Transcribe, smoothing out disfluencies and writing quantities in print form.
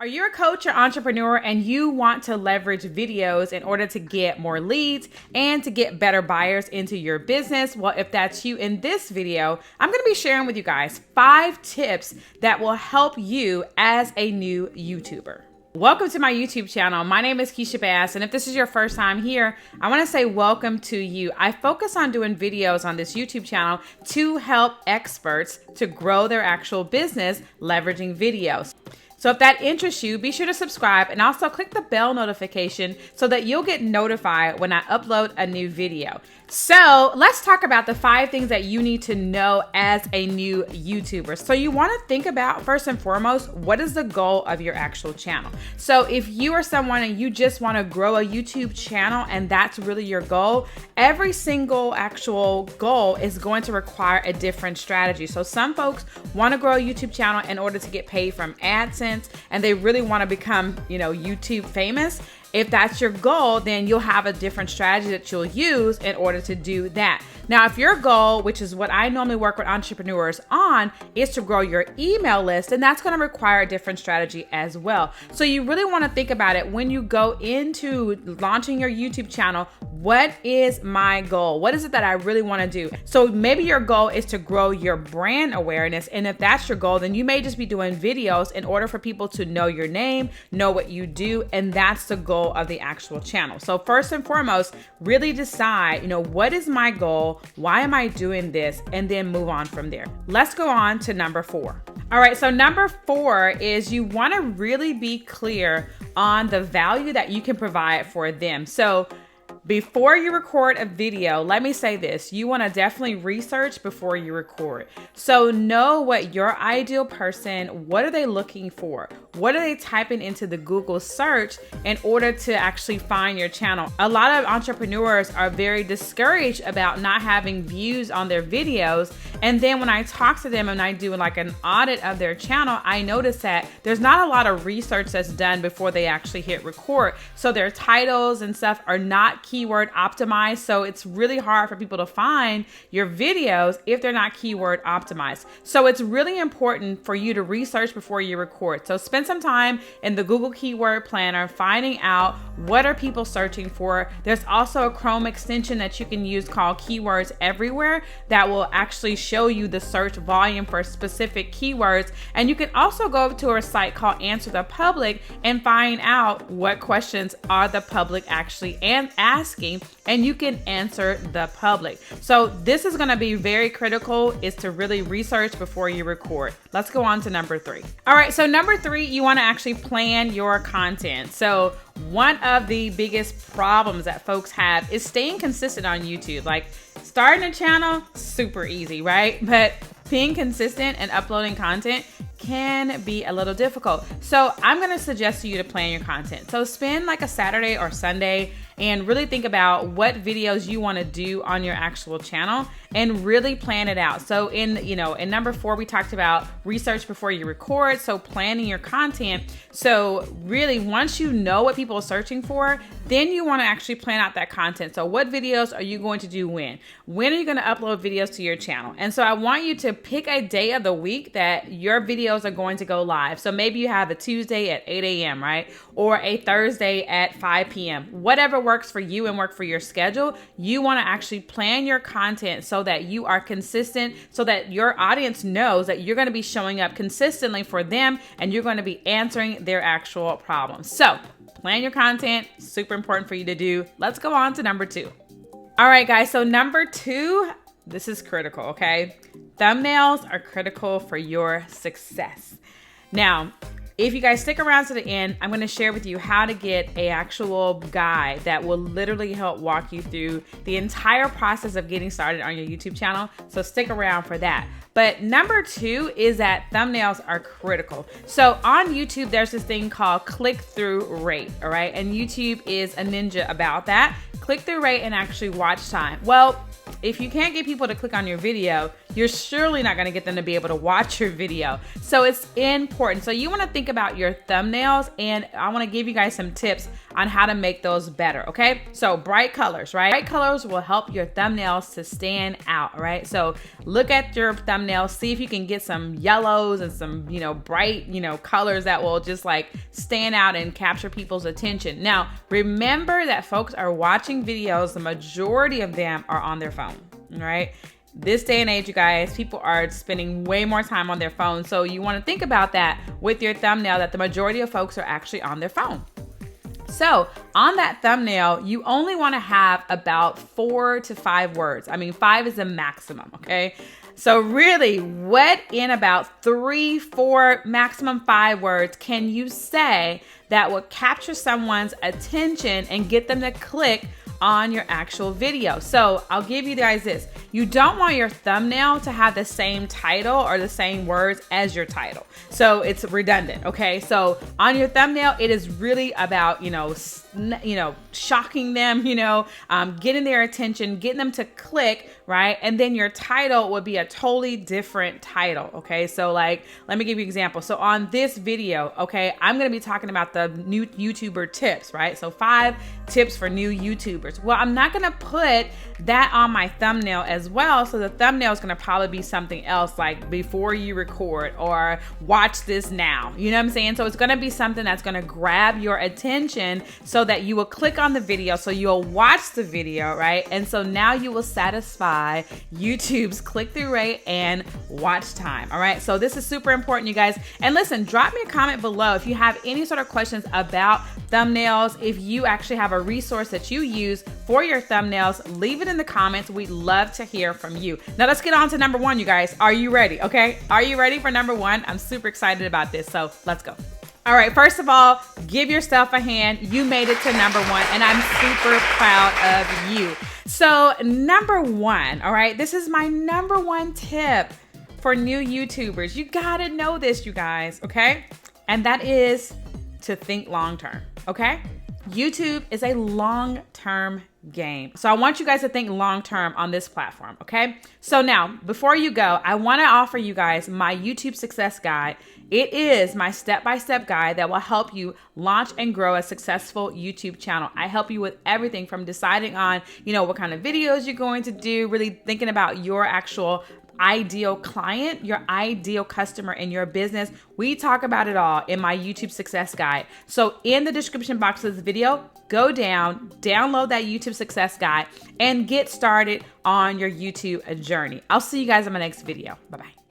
Are you a coach or entrepreneur and you want to leverage videos in order to get more leads and to get better buyers into your business? Well, if that's you, in this video, I'm going to be sharing with you guys 5 tips that will help you as a new YouTuber. Welcome to my YouTube channel. My name is Keysha Bass, and if this is your first time here, I want to say welcome to you. I focus on doing videos on this YouTube channel to help experts to grow their actual business leveraging videos. So if that interests you, be sure to subscribe and also click the bell notification so that you'll get notified when I upload a new video. So let's talk about the 5 things that you need to know as a new YouTuber. So you want to think about, first and foremost, what is the goal of your actual channel? So if you are someone and you just want to grow a YouTube channel and that's really your goal, every single actual goal is going to require a different strategy. So some folks want to grow a YouTube channel in order to get paid from AdSense, and they really want to become, YouTube famous. If that's your goal, then you'll have a different strategy that you'll use in order to do that. Now, if your goal, which is what I normally work with entrepreneurs on, is to grow your email list, then that's going to require a different strategy as well. So you really want to think about it when you go into launching your YouTube channel. What is my goal? What is it that I really want to do? So maybe your goal is to grow your brand awareness. And if that's your goal, then you may just be doing videos in order for people to know your name, know what you do. And that's the goal of the actual channel. So first and foremost, really decide, what is my goal? Why am I doing this? And then move on from there. Let's go on to number 4. All right, so number 4 is you want to really be clear on the value that you can provide for them. So before you record a video, let me say this, you want to definitely research before you record. So know what your ideal person, what are they looking for? What are they typing into the Google search in order to actually find your channel? A lot of entrepreneurs are very discouraged about not having views on their videos. And then when I talk to them and I do like an audit of their channel, I notice that there's not a lot of research that's done before they actually hit record. So their titles and stuff are not keyword optimized. So it's really hard for people to find your videos if they're not keyword optimized. So it's really important for you to research before you record. So spend some time in the Google Keyword Planner finding out what are people searching for. There's also a Chrome extension that you can use called Keywords Everywhere that will actually show you the search volume for specific keywords. And you can also go to a site called Answer the Public and find out what questions are the public actually asking, and you can answer the public. So this is going to be very critical, is to really research before you record. Let's go on to number 3. All right, so number 3, you want to actually plan your content. So one of the biggest problems that folks have is staying consistent on YouTube. Like starting a channel, super easy, right? But being consistent and uploading content can be a little difficult. So I'm going to suggest to you to plan your content. So spend like a Saturday or Sunday and really think about what videos you want to do on your actual channel and really plan it out. So in number 4, we talked about research before you record. So planning your content. So really, once you know what people are searching for, then you want to actually plan out that content. So what videos are you going to do when? When are you going to upload videos to your channel? And so I want you to pick a day of the week that your videos are going to go live. So maybe you have a Tuesday at 8 a.m., right? Or a Thursday at 5 p.m. Whatever works for you and work for your schedule, you want to actually plan your content so that you are consistent, so that your audience knows that you're going to be showing up consistently for them and you're going to be answering their actual problems. So plan your content, super important for you to do. Let's go on to number 2. All right, guys. So number 2, this is critical, okay? Thumbnails are critical for your success. Now, if you guys stick around to the end, I'm going to share with you how to get an actual guide that will literally help walk you through the entire process of getting started on your YouTube channel. So stick around for that. But number 2 is that thumbnails are critical. So on YouTube, there's this thing called click-through rate, all right? And YouTube is a ninja about that. Click-through rate and actually watch time. Well, if you can't get people to click on your video, you're surely not going to get them to be able to watch your video. So it's important. So you want to think about your thumbnails, and I want to give you guys some tips on how to make those better. Okay. So bright colors, right? Bright colors will help your thumbnails to stand out, right? So look at your thumbnails, see if you can get some yellows and some, bright, colors that will just like stand out and capture people's attention. Now, remember that folks are watching videos. The majority of them are on their phone, right? This day and age, you guys, people are spending way more time on their phone. So you want to think about that with your thumbnail, that the majority of folks are actually on their phone. So on that thumbnail, you only want to have about 4 to 5 words. I mean, 5 is the maximum, okay? So really, what in about 3, 4, maximum 5 words can you say that will capture someone's attention and get them to click on your actual video? So I'll give you guys this. You don't want your thumbnail to have the same title or the same words as your title. So it's redundant, okay? So on your thumbnail, it is really about, shocking them, getting their attention, getting them to click, right? And then your title would be a totally different title, okay? So like, let me give you an example. So on this video, okay, I'm going to be talking about the new YouTuber tips, right? So 5 tips for new YouTubers. Well, I'm not going to put that on my thumbnail as well. So the thumbnail is going to probably be something else like before you record or watch this now. You know what I'm saying? So it's going to be something that's going to grab your attention so that you will click on the video. So you'll watch the video, right? And so now you will satisfy YouTube's click-through rate and watch time. All right. So this is super important, you guys. And listen, drop me a comment below if you have any sort of questions about thumbnails. If you actually have a resource that you use for your thumbnails, leave it in the comments. We'd love to hear from you. Now let's get on to number 1, you guys. Are you ready? Okay. Are you ready for number 1? I'm super excited about this. So let's go. All right. First of all, give yourself a hand. You made it to number 1, and I'm super proud of you. So number 1, all right, this is my number 1 tip for new YouTubers. You got to know this, you guys. Okay. And that is to think long-term. Okay. YouTube is a long-term game. So I want you guys to think long-term on this platform, okay? So now, before you go, I want to offer you guys my YouTube success guide. It is my step-by-step guide that will help you launch and grow a successful YouTube channel. I help you with everything from deciding on, what kind of videos you're going to do, really thinking about your actual ideal client, your ideal customer in your business. We talk about it all in my YouTube success guide. So in the description box of this video, go down, download that YouTube success guide, and get started on your YouTube journey. I'll see you guys in my next video. Bye-bye.